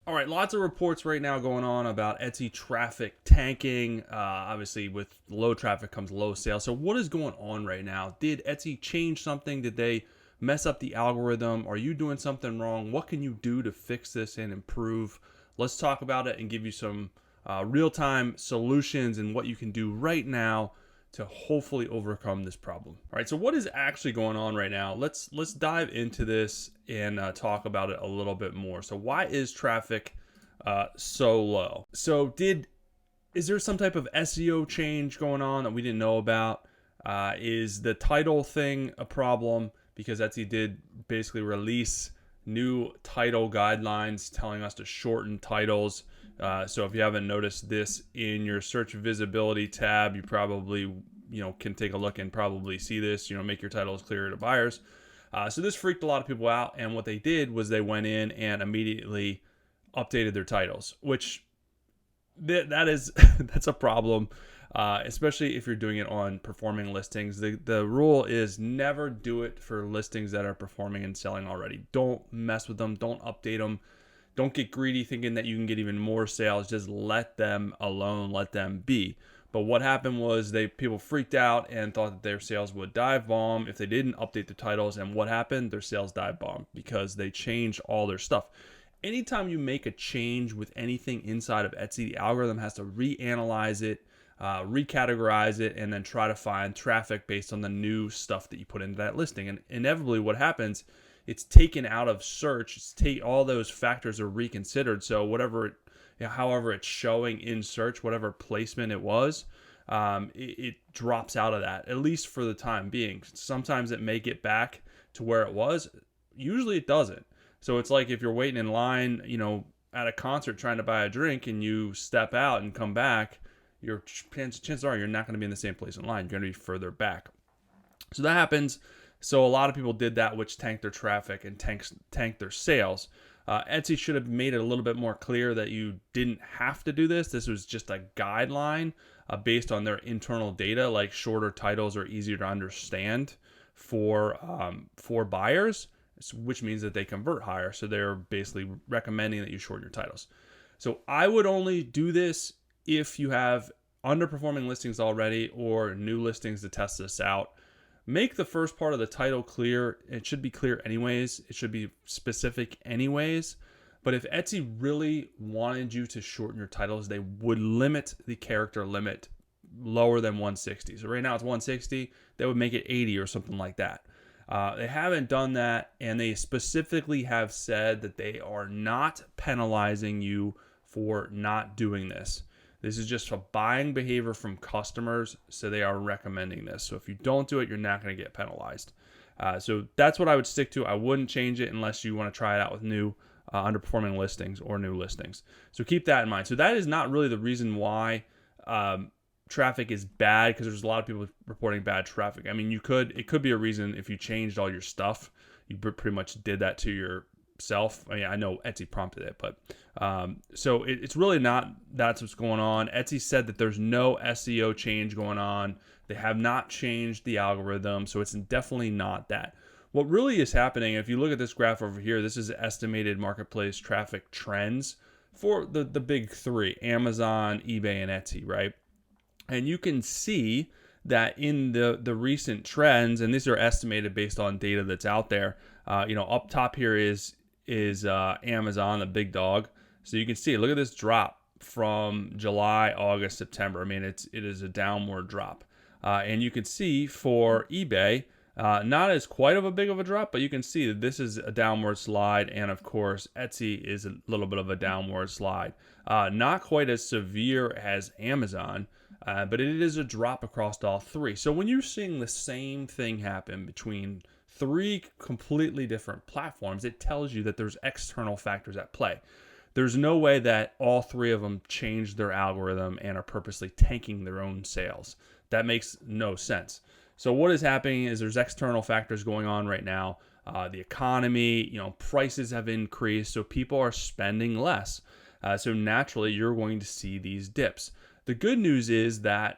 All right, lots of reports right now going on about Etsy traffic tanking. Obviously, with low traffic comes low sales. So, what is going on right now? Did Etsy change something? Did they mess up the algorithm? Are you doing something wrong? What can you do to fix this and improve? Let's talk about it and give you some real time solutions and what you can do right now to hopefully overcome this problem. All right, so what is actually going on right now? Let's dive into this and talk about it a little bit more. So why is traffic so low? So is there some type of SEO change going on that we didn't know about? Is the title thing a problem? Because Etsy did basically release new title guidelines telling us to shorten titles. So if you haven't noticed this in your search visibility tab, you probably can take a look and probably see this. Make your titles clearer to buyers. So this freaked a lot of people out, and what they did was they went in and immediately updated their titles, which that is that's a problem, especially if you're doing it on performing listings. The rule is never do it for listings that are performing and selling already. Don't mess with them. Don't update them. Don't get greedy thinking that you can get even more sales. Just let them alone. Let them be. But what happened was people freaked out and thought that their sales would dive bomb if they didn't update the titles. And what happened? Their sales dive bomb because they changed all their stuff. Anytime you make a change with anything inside of Etsy, the algorithm has to reanalyze it, recategorize it, and then try to find traffic based on the new stuff that you put into that listing. And inevitably what happens, it's taken out of search. All those factors are reconsidered. So however it's showing in search, whatever placement it was, it drops out of that, at least for the time being. Sometimes it may get back to where it was. Usually it doesn't. So it's like if you're waiting in line, at a concert trying to buy a drink and you step out and come back, your chances are you're not going to be in the same place in line. You're going to be further back. So that happens. So a lot of people did that, which tanked their traffic and tanked their sales. Etsy should have made it a little bit more clear that you didn't have to do this. This was just a guideline based on their internal data, like shorter titles are easier to understand for buyers, which means that they convert higher. So they're basically recommending that you shorten your titles. So I would only do this if you have underperforming listings already or new listings to test this out. Make the first part of the title clear. It should be clear anyways. It should be specific anyways. But if Etsy really wanted you to shorten your titles, they would limit the character limit lower than 160. So right now it's 160. They would make it 80 or something like that. They haven't done that, and they specifically have said that they are not penalizing you for not doing this. This is just a buying behavior from customers, so they are recommending this. So if you don't do it, you're not going to get penalized. So that's what I would stick to. I wouldn't change it unless you want to try it out with new underperforming listings or new listings. So keep that in mind. So that is not really the reason why traffic is bad, because there's a lot of people reporting bad traffic. I mean, it could be a reason if you changed all your stuff. You pretty much did that to yourself. I mean, I know Etsy prompted it, but so it's really not that's what's going on. Etsy said that there's no SEO change going on. They have not changed the algorithm, so it's definitely not that. What really is happening, if you look at this graph over here, this is estimated marketplace traffic trends for the big three, Amazon, eBay, and Etsy, right? And you can see that in the recent trends, and these are estimated based on data that's out there. Up top here is Amazon, the big dog. So you can see, look at this drop from July, August, September. I mean, it is a downward drop. And you can see for eBay, not as quite of a big of a drop, but you can see that this is a downward slide. And of course, Etsy is a little bit of a downward slide. Not quite as severe as Amazon, but it is a drop across all three. So when you're seeing the same thing happen between three completely different platforms, it tells you that there's external factors at play. There's no way that all three of them changed their algorithm and are purposely tanking their own sales. That makes no sense. So what is happening is there's external factors going on right now. The economy, prices have increased, so people are spending less. So naturally, you're going to see these dips. The good news is that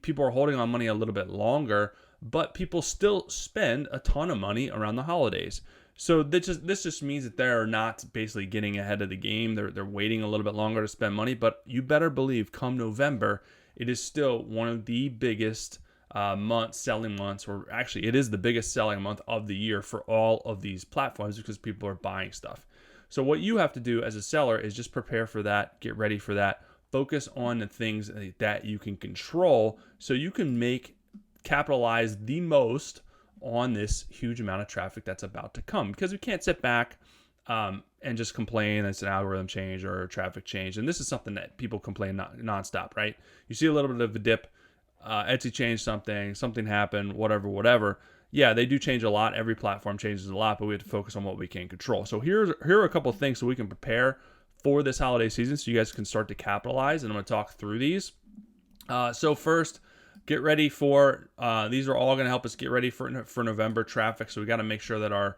people are holding on money a little bit longer, but people still spend a ton of money around the holidays. So this just means that they're not basically getting ahead of the game. They're waiting a little bit longer to spend money. But you better believe, come November, it is still one of the biggest selling months, or actually, it is the biggest selling month of the year for all of these platforms because people are buying stuff. So what you have to do as a seller is just prepare for that, get ready for that, focus on the things that you can control, so you can capitalize the most on this huge amount of traffic that's about to come, because we can't sit back and just complain it's an algorithm change or a traffic change. And this is something that people complain nonstop, right? You see a little bit of a dip, Etsy changed something happened, whatever. Yeah, they do change a lot. Every platform changes a lot, but we have to focus on what we can control. So here are a couple of things so we can prepare for this holiday season, so you guys can start to capitalize. And I'm going to talk through these. So first, get ready for, these are all going to help us get ready for November traffic. So we got to make sure that our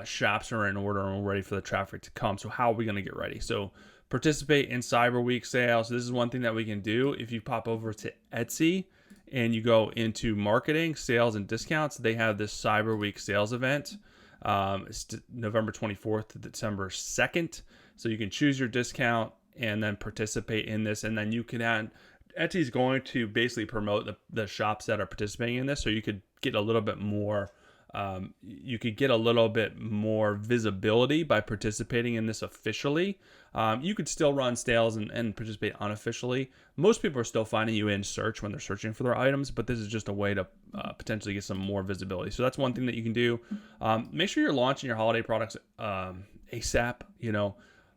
shops are in order and we're ready for the traffic to come. So how are we going to get ready? So participate in Cyber Week sales. This is one thing that we can do. If you pop over to Etsy and you go into marketing, sales, and discounts, they have this Cyber Week sales event. It's November 24th to December 2nd. So you can choose your discount and then participate in this. And then you can add, Etsy's going to basically promote the shops that are participating in this. So you could get a little bit more visibility by participating in this officially. You could still run sales and participate unofficially. Most people are still finding you in search when they're searching for their items, but this is just a way to potentially get some more visibility. So that's one thing that you can do. Make sure you're launching your holiday products ASAP.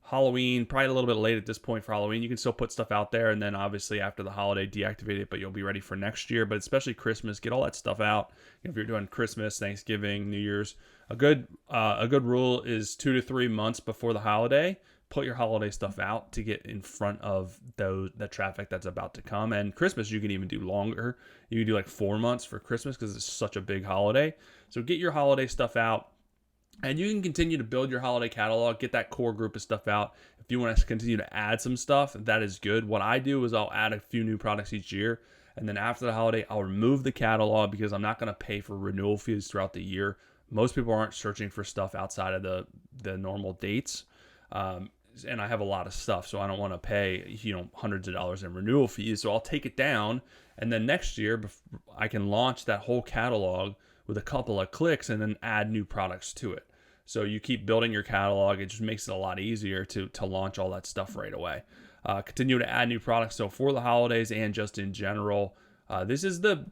Halloween, probably a little bit late at this point for Halloween. You can still put stuff out there, and then obviously after the holiday, deactivate it, but you'll be ready for next year. But especially Christmas, get all that stuff out. If you're doing Christmas, Thanksgiving, New Year's, a good rule is 2 to 3 months before the holiday, put your holiday stuff out to get in front of the traffic that's about to come. And Christmas, you can even do longer. You can do like 4 months for Christmas because it's such a big holiday. So get your holiday stuff out. And you can continue to build your holiday catalog, get that core group of stuff out. If you want to continue to add some stuff, that is good. What I do is I'll add a few new products each year. And then after the holiday, I'll remove the catalog because I'm not going to pay for renewal fees throughout the year. Most people aren't searching for stuff outside of the normal dates. And I have a lot of stuff, so I don't want to pay hundreds of dollars in renewal fees. So I'll take it down. And then next year, I can launch that whole catalog with a couple of clicks and then add new products to it. So you keep building your catalog. It just makes it a lot easier to launch all that stuff right away. Continue to add new products. So for the holidays and just in general, this is the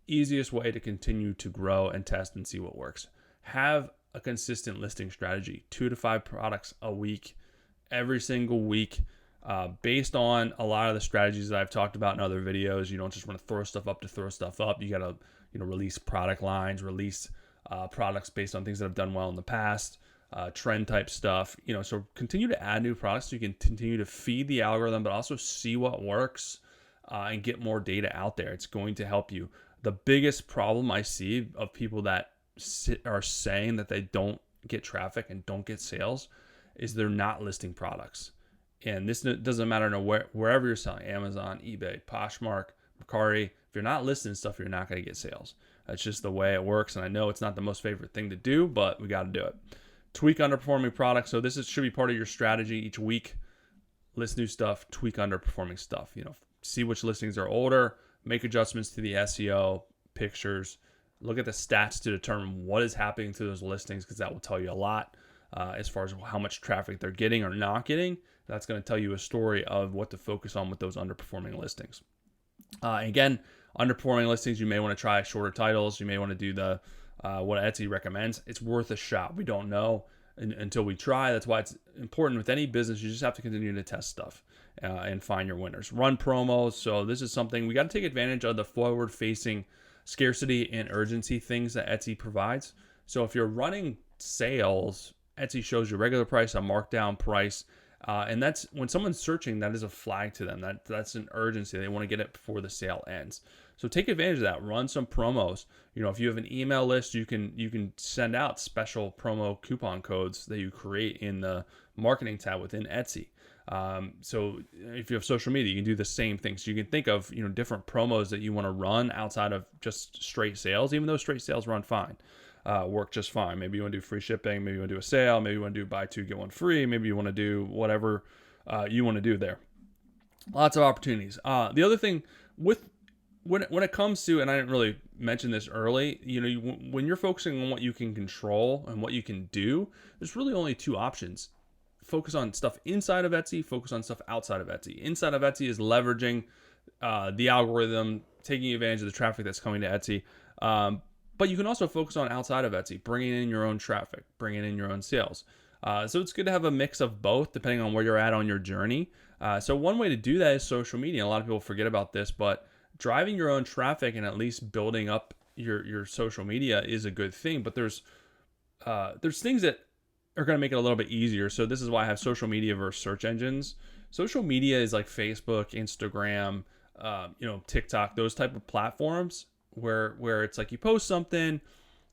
easiest way to continue to grow and test and see what works. Have a consistent listing strategy, 2 to 5 products a week, every single week, based on a lot of the strategies that I've talked about in other videos. You don't just want to throw stuff up to throw stuff up. You got to release product lines, release products based on things that have done well in the past, trend type stuff. So continue to add new products so you can continue to feed the algorithm, but also see what works and get more data out there. It's going to help you. The biggest problem I see of people that are saying that they don't get traffic and don't get sales is they're not listing products. And this doesn't matter wherever you're selling, Amazon, eBay, Poshmark, Mercari. If you're not listing stuff, you're not going to get sales. That's just the way it works. And I know it's not the most favorite thing to do, but we got to do it. Tweak underperforming products. So this should be part of your strategy each week. List new stuff, tweak underperforming stuff. See which listings are older, make adjustments to the SEO, pictures, look at the stats to determine what is happening to those listings, because that will tell you a lot as far as how much traffic they're getting or not getting. That's going to tell you a story of what to focus on with those underperforming listings. Again, underperforming listings, you may want to try shorter titles. You may want to do the what Etsy recommends. It's worth a shot. We don't know until we try. That's why it's important with any business. You just have to continue to test stuff and find your winners. Run promos. So this is something we got to take advantage of, the forward-facing scarcity and urgency things that Etsy provides. So if you're running sales, Etsy shows you regular price, a markdown price. And that's when someone's searching, that is a flag to them. That's an urgency. They want to get it before the sale ends. So take advantage of that. Run some promos. If you have an email list, you can send out special promo coupon codes that you create in the marketing tab within Etsy. So if you have social media, you can do the same thing. So you can think of different promos that you want to run outside of just straight sales, even though straight sales run fine. work just fine. Maybe you want to do free shipping. Maybe you want to do a sale. Maybe you want to do buy two, get one free. Maybe you want to do whatever you want to do there. Lots of opportunities. The other thing with when it comes to, and I didn't really mention this early, when you're focusing on what you can control and what you can do, there's really only two options. Focus on stuff inside of Etsy, focus on stuff outside of Etsy. Inside of Etsy is leveraging the algorithm, taking advantage of the traffic that's coming to Etsy. But you can also focus on outside of Etsy, bringing in your own traffic, bringing in your own sales. So it's good to have a mix of both depending on where you're at on your journey. So one way to do that is social media. A lot of people forget about this, but driving your own traffic and at least building up your social media is a good thing. But there's things that are going to make it a little bit easier. So this is why I have social media versus search engines. Social media is like Facebook, Instagram, TikTok, those type of platforms where it's like you post something,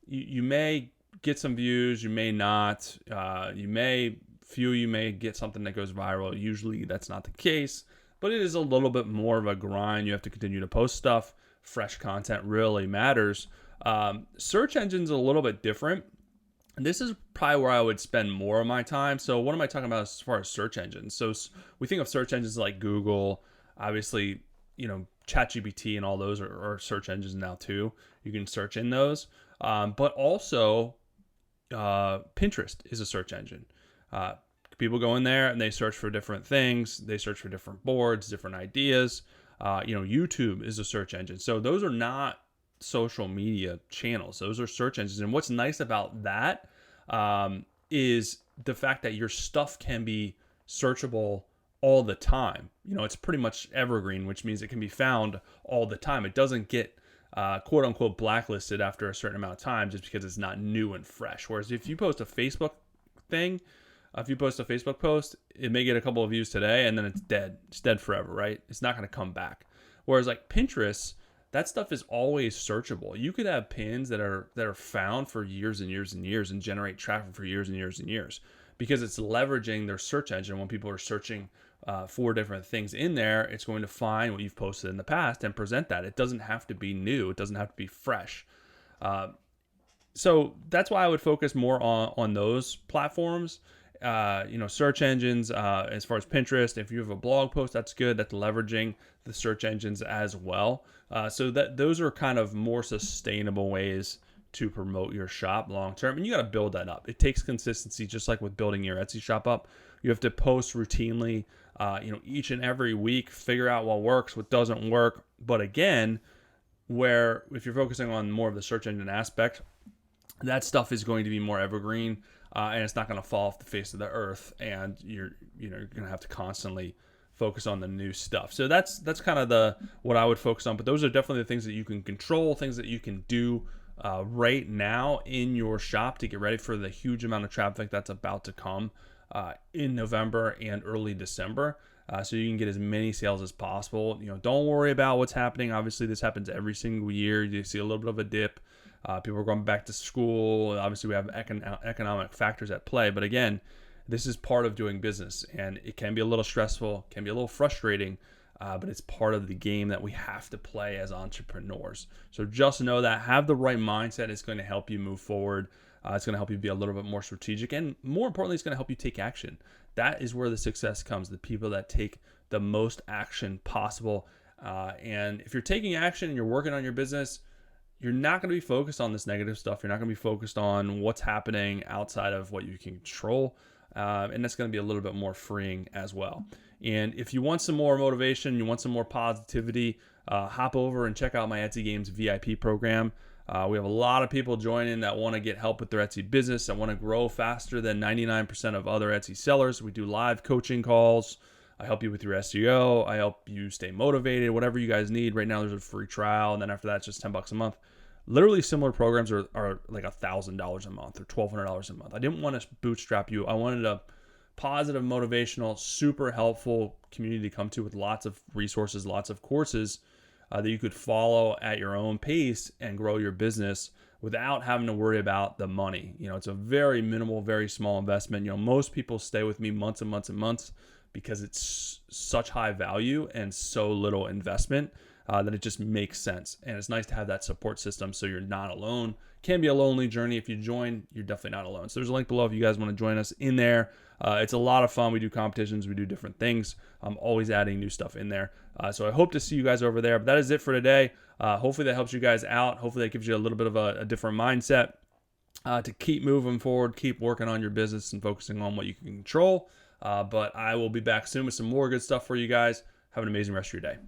you may get some views, you may not, you may get something that goes viral. Usually that's not the case, but it is a little bit more of a grind. You have to continue to post stuff. Fresh content really matters. Search engines are a little bit different. And this is probably where I would spend more of my time. So what am I talking about as far as search engines? So we think of search engines like Google, obviously, ChatGPT and all those are search engines now too. You can search in those. But also Pinterest is a search engine. People go in there and they search for different things. They search for different boards, different ideas. YouTube is a search engine. So those are not social media channels. Those are search engines. And what's nice about that is the fact that your stuff can be searchable all the time. It's pretty much evergreen, which means it can be found all the time. It doesn't get quote unquote blacklisted after a certain amount of time just because it's not new and fresh. Whereas if you post a Facebook thing, if you post a Facebook post, it may get a couple of views today and then it's dead. It's dead forever, right? It's not going to come back. Whereas like Pinterest, that stuff is always searchable. You could have pins that are found for years and years and years and generate traffic for years and years and years because it's leveraging their search engine. When people are searching for different things in there, it's going to find what you've posted in the past and present that. It doesn't have to be new. It doesn't have to be fresh. So that's why I would focus more on those platforms. Search engines, as far as Pinterest, if you have a blog post, that's good. That's leveraging the search engines as well. So that those are kind of more sustainable ways to promote your shop long term. And you got to build that up. It takes consistency, just like with building your Etsy shop up. You have to post routinely, each and every week, figure out what works, what doesn't work. But again, where if you're focusing on more of the search engine aspect, that stuff is going to be more evergreen. And it's not going to fall off the face of the earth, and you're going to have to constantly focus on the new stuff. So that's kind of what I would focus on. But those are definitely the things that you can control, things that you can do right now in your shop to get ready for the huge amount of traffic that's about to come in November and early December. So you can get as many sales as possible. Don't worry about what's happening. Obviously, this happens every single year. You see a little bit of a dip. People are going back to school. Obviously, we have economic factors at play. But again, this is part of doing business. And it can be a little stressful, can be a little frustrating, but it's part of the game that we have to play as entrepreneurs. So just know that. Have the right mindset. It's going to help you move forward. It's going to help you be a little bit more strategic. And more importantly, it's going to help you take action. That is where the success comes, the people that take the most action possible. And if you're taking action and you're working on your business, you're not going to be focused on this negative stuff. You're not going to be focused on what's happening outside of what you can control. And that's going to be a little bit more freeing as well. And if you want some more motivation, you want some more positivity, hop over and check out my Etsy Games VIP program. We have a lot of people joining that want to get help with their Etsy business, that want to grow faster than 99% of other Etsy sellers. We do live coaching calls. I help you with your SEO. I help you stay motivated, whatever you guys need. Right now, there's a free trial. And then after that, it's just $10 a month. Literally similar programs are like $1,000 a month or $1,200 a month. I didn't want to bootstrap you. I wanted a positive, motivational, super helpful community to come to with lots of resources, lots of courses that you could follow at your own pace and grow your business without having to worry about the money. It's a very minimal, very small investment. Most people stay with me months and months and months because it's such high value and so little investment. that it just makes sense. And it's nice to have that support system so you're not alone. Can be a lonely journey. If you join, you're definitely not alone. So there's a link below if you guys want to join us in there. It's a lot of fun. We do competitions. We do different things. I'm always adding new stuff in there. So I hope to see you guys over there. But that is it for today. Hopefully that helps you guys out. Hopefully that gives you a little bit of a different mindset to keep moving forward, keep working on your business and focusing on what you can control. But I will be back soon with some more good stuff for you guys. Have an amazing rest of your day.